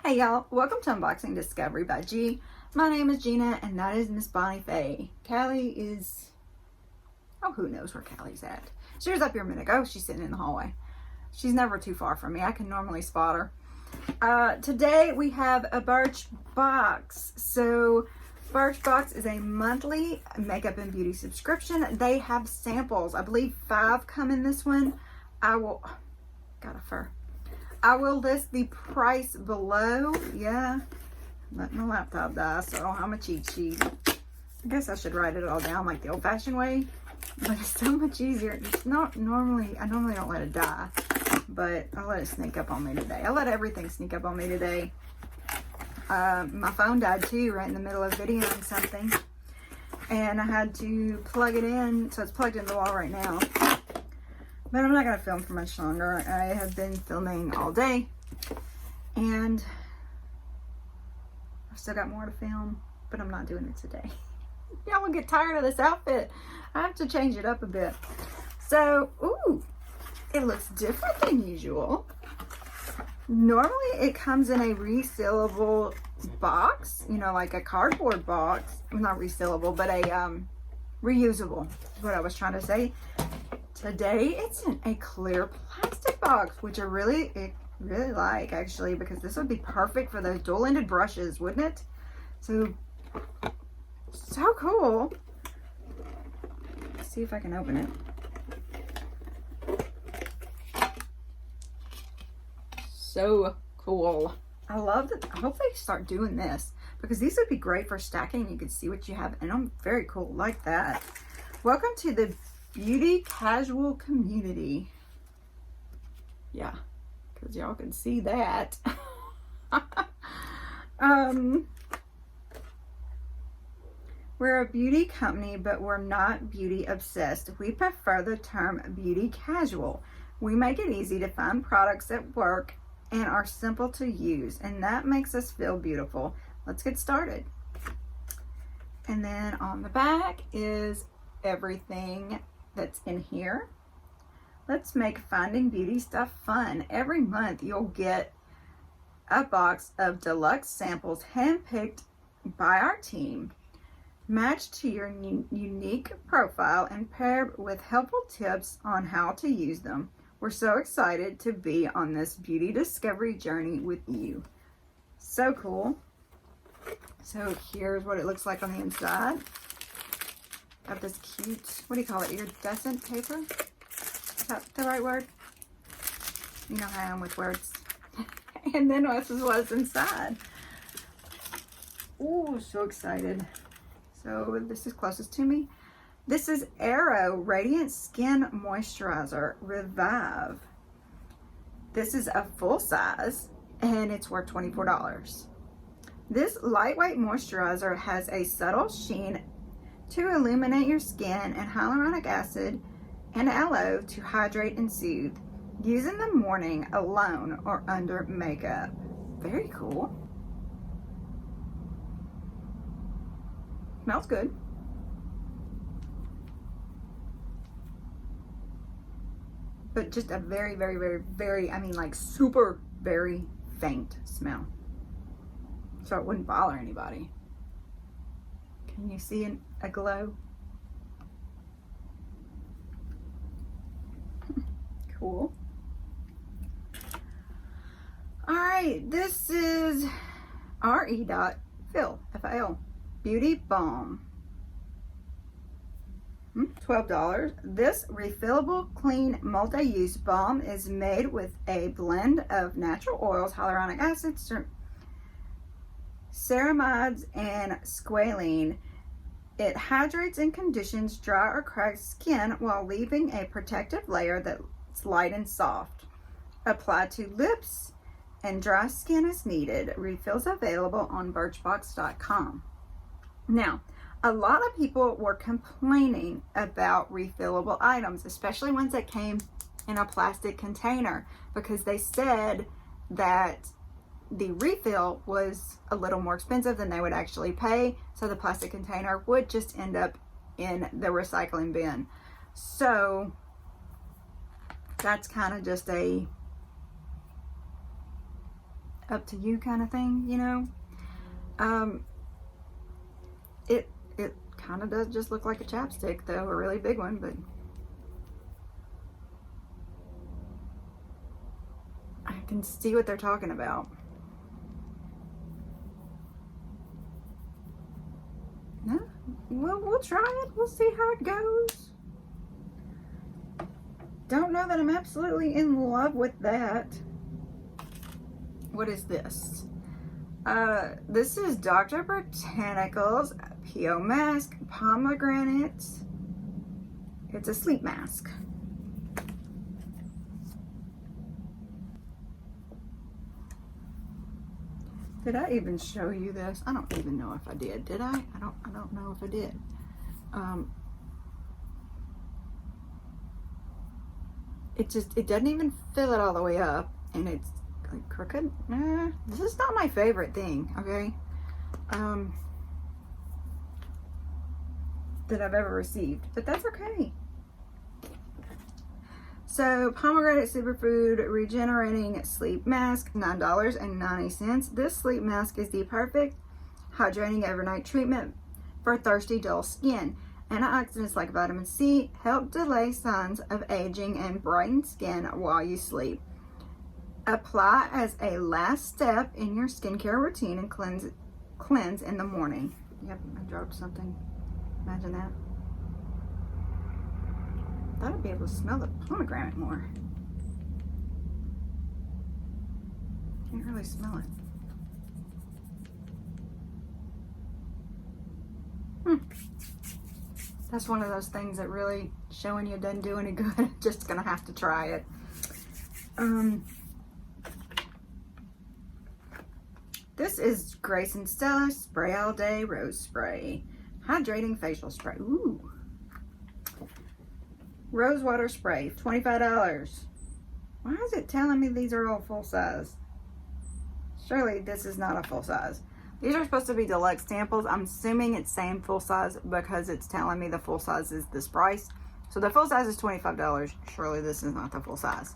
Hey y'all, welcome to Unboxing Discovery by G. My name is Gina and that is Miss Bonnie Faye. Callie is, oh, who knows where Callie's at. She was up here a minute ago. She's sitting in the hallway. She's never too far from me. I can normally spot her. Today we have a Birch Box. So Birch Box is a monthly makeup and beauty subscription. They have samples. I believe 5 come in this one. I will list the price below. Yeah, let my laptop die, so I don't have a cheat sheet. I guess I should write it all down like the old-fashioned way, but it's so much easier. It's not normally, I normally don't let it die, but I'll let it sneak up on me today. I let everything sneak up on me today. My phone died too, right in the middle of videoing something, and I had to plug it in, so it's plugged into the wall right now. But I'm not going to film for much longer. I have been filming all day. And I've still got more to film. But I'm not doing it today. Y'all will get tired of this outfit. I have to change it up a bit. So, ooh. It looks different than usual. Normally it comes in a resealable box. You know, like a cardboard box. Not resealable, but a reusable. Is what I was trying to say. Today it's in a clear plastic box, which I really like actually, because this would be perfect for those dual-ended brushes, wouldn't it? So cool. Let's see if I can open it. So cool. I love that. I hope they start doing this, because these would be great for stacking. You can see what you have in them. Very cool, like that. Welcome to the beauty casual community. Yeah, because y'all can see that. We're a beauty company, but we're not beauty obsessed. We prefer the term beauty casual. We make it easy to find products that work and are simple to use, and that makes us feel beautiful. Let's get started. And then on the back is everything that's in here. Let's make finding beauty stuff fun. Every month you'll get a box of deluxe samples handpicked by our team, matched to your unique profile and paired with helpful tips on how to use them. We're so excited to be on this beauty discovery journey with you. So cool. So here's what it looks like on the inside. Got this cute, what do you call it, iridescent paper? Is that the right word? You know how I am with words. And then this is what's inside. Ooh, so excited. So this is closest to me. This is Arrow Radiant Skin Moisturizer Revive. This is a full size and it's worth $24. This lightweight moisturizer has a subtle sheen to illuminate your skin and hyaluronic acid and aloe to hydrate and soothe. Use in the morning alone or under makeup. Very cool. Smells good. But just a very, very, very, very, I mean like super, very faint smell. So it wouldn't bother anybody. Can you see a glow? Cool. All right, this is Re.fil, F-I-L, Beauty Balm. $12. This refillable, clean, multi-use balm is made with a blend of natural oils, hyaluronic acid, ceramides, and squalene. It hydrates and conditions dry or cracked skin while leaving a protective layer that's light and soft. Apply to lips and dry skin as needed. Refills available on birchbox.com. Now, a lot of people were complaining about refillable items, especially ones that came in a plastic container, because they said that the refill was a little more expensive than they would actually pay, so the plastic container would just end up in the recycling bin. So that's kind of just a up to you kind of thing, you know. It kind of does just look like a chapstick though, a really big one, but I can see what they're talking about. No, well, we'll try it. We'll see how it goes. Don't know that I'm absolutely in love with that. What is this? This is Dr. Botanicals PO Mask, Pomegranate. It's a sleep mask. Did I even show you this? I don't even know if I did. Did I? I don't know if I did. It doesn't even fill it all the way up, and it's like crooked. Nah, this is not my favorite thing, okay? That I've ever received, but that's okay. So, Pomegranate Superfood Regenerating Sleep Mask, $9.90. This sleep mask is the perfect hydrating overnight treatment for thirsty, dull skin. Antioxidants like vitamin C help delay signs of aging and brighten skin while you sleep. Apply as a last step in your skincare routine and cleanse in the morning. Yep, I dropped something. Imagine that. Thought I'd be able to smell the pomegranate more. Can't really smell it. That's one of those things that really showing you doesn't do any good. Just gonna have to try it. This is Grace and Stella Spray All Day Rose Spray. Hydrating Facial Spray. Ooh. Rose Water Spray, $25. Why is it telling me these are all full size? Surely this is not a full size. These are supposed to be deluxe samples. I'm assuming it's saying full size because it's telling me the full size is this price. So the full size is $25. Surely this is not the full size.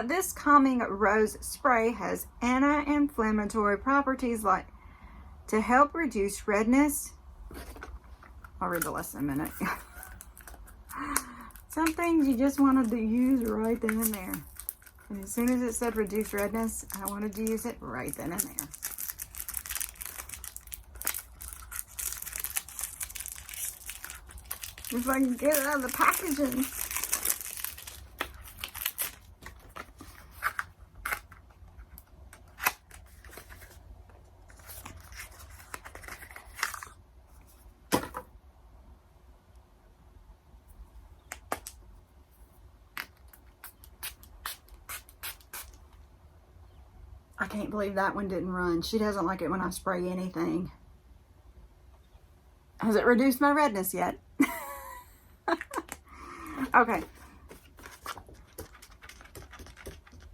This Calming Rose Spray has anti-inflammatory properties like to help reduce redness. I'll read the lesson in a minute. Some things you just wanted to use right then and there. And as soon as it said reduce redness, I wanted to use it right then and there. If I can get it out of the packaging. I can't believe that one didn't run. She doesn't like it when I spray anything. Has it reduced my redness yet? Okay.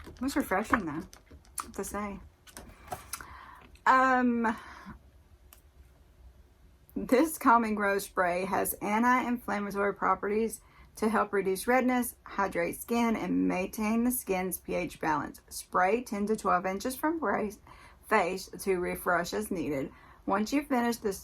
It was refreshing though, to say. This Calming Rose Spray has anti-inflammatory properties to help reduce redness, hydrate skin, and maintain the skin's pH balance. Spray 10 to 12 inches from face to refresh as needed. Once you finish the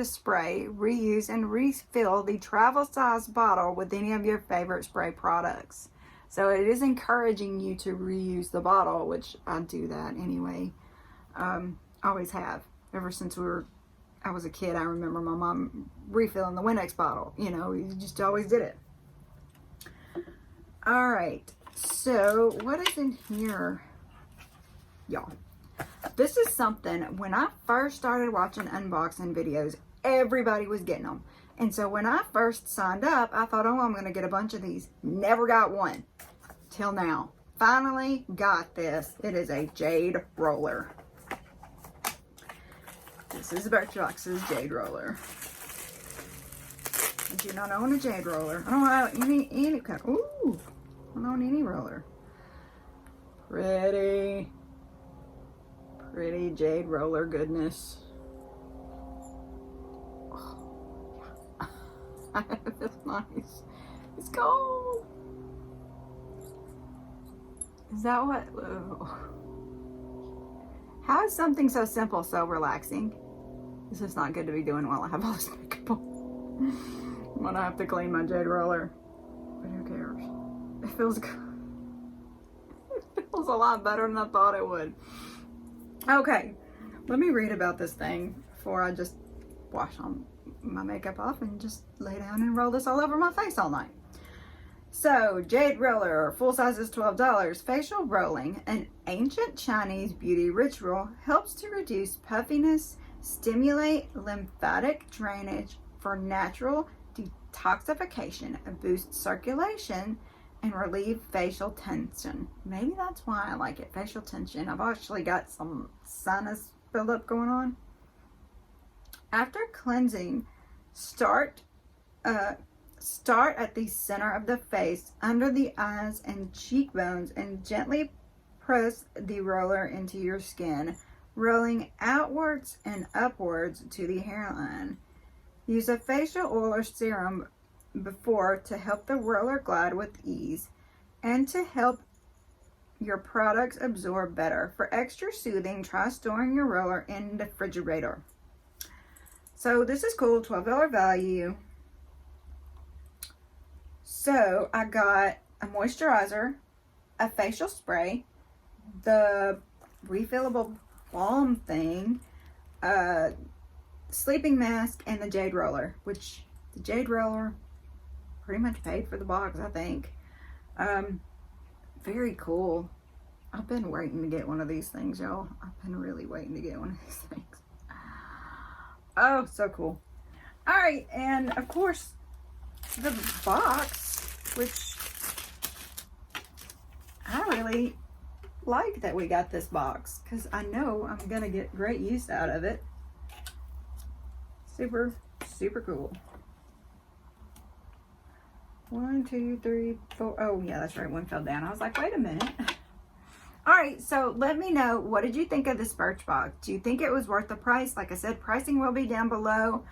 spray, reuse and refill the travel size bottle with any of your favorite spray products. So it is encouraging you to reuse the bottle, which I do that anyway. Always have. Ever since I was a kid, I remember my mom refilling the Windex bottle. You know, you just always did it. All right. So what is in here, y'all? This is something, when I first started watching unboxing videos, everybody was getting them. And so when I first signed up, I thought, oh, I'm going to get a bunch of these. Never got one. Till now. Finally got this. It is a Jade Roller. This is Birchbox's Jade Roller. I do not own a Jade Roller. I don't have any kind. Ooh. I don't own any roller. Pretty Jade Roller goodness. Oh, yeah. It feels nice. It's cold. Is that what? Ugh. How is something so simple so relaxing? This is not good to be doing while I have all this makeup on. I'm gonna have to clean my Jade Roller. But who cares? It feels good. It feels a lot better than I thought it would. Okay, let me read about this thing before I just wash on my makeup off and just lay down and roll this all over my face all night. So, Jade Roller, full size is $12. Facial rolling, an ancient Chinese beauty ritual, helps to reduce puffiness, stimulate lymphatic drainage for natural detoxification, boost circulation, and relieve facial tension. Maybe that's why I like it, facial tension. I've actually got some sinus buildup going on. After cleansing, start at the center of the face, under the eyes and cheekbones, and gently press the roller into your skin, rolling outwards and upwards to the hairline. Use a facial oil or serum before to help the roller glide with ease and to help your products absorb better. For extra soothing, try storing your roller in the refrigerator. So this is cool, $12 value. So I got a moisturizer, a facial spray, the refillable balm thing, sleeping mask, and the Jade Roller, which the Jade Roller pretty much paid for the box, I think. Very cool. I've been waiting to get one of these things, y'all. I've been really waiting to get one of these things. Oh, so cool. All right, and of course, the box, which I really like that we got this box because I know I'm going to get great use out of it. Super, super cool. 1, 2, 3, 4. Oh, yeah, that's right. One fell down. I was like, wait a minute. All right, so let me know, what did you think of this Birchbox? Do you think it was worth the price? Like I said, pricing will be down below.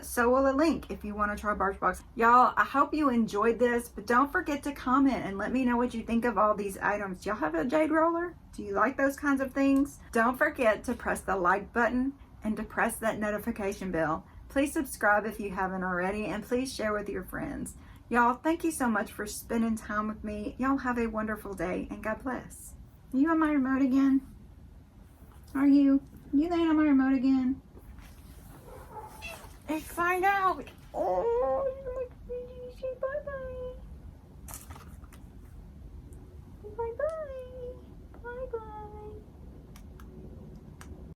So will a link if you want to try Birchbox. Y'all, I hope you enjoyed this, but don't forget to comment and let me know what you think of all these items. Y'all have a Jade Roller? Do you like those kinds of things? Don't forget to press the like button and to press that notification bell. Please subscribe if you haven't already, and please share with your friends. Y'all, thank you so much for spending time with me. Y'all have a wonderful day, and God bless. Are you on my remote again? Are you? You laying on my remote again? Let's find out.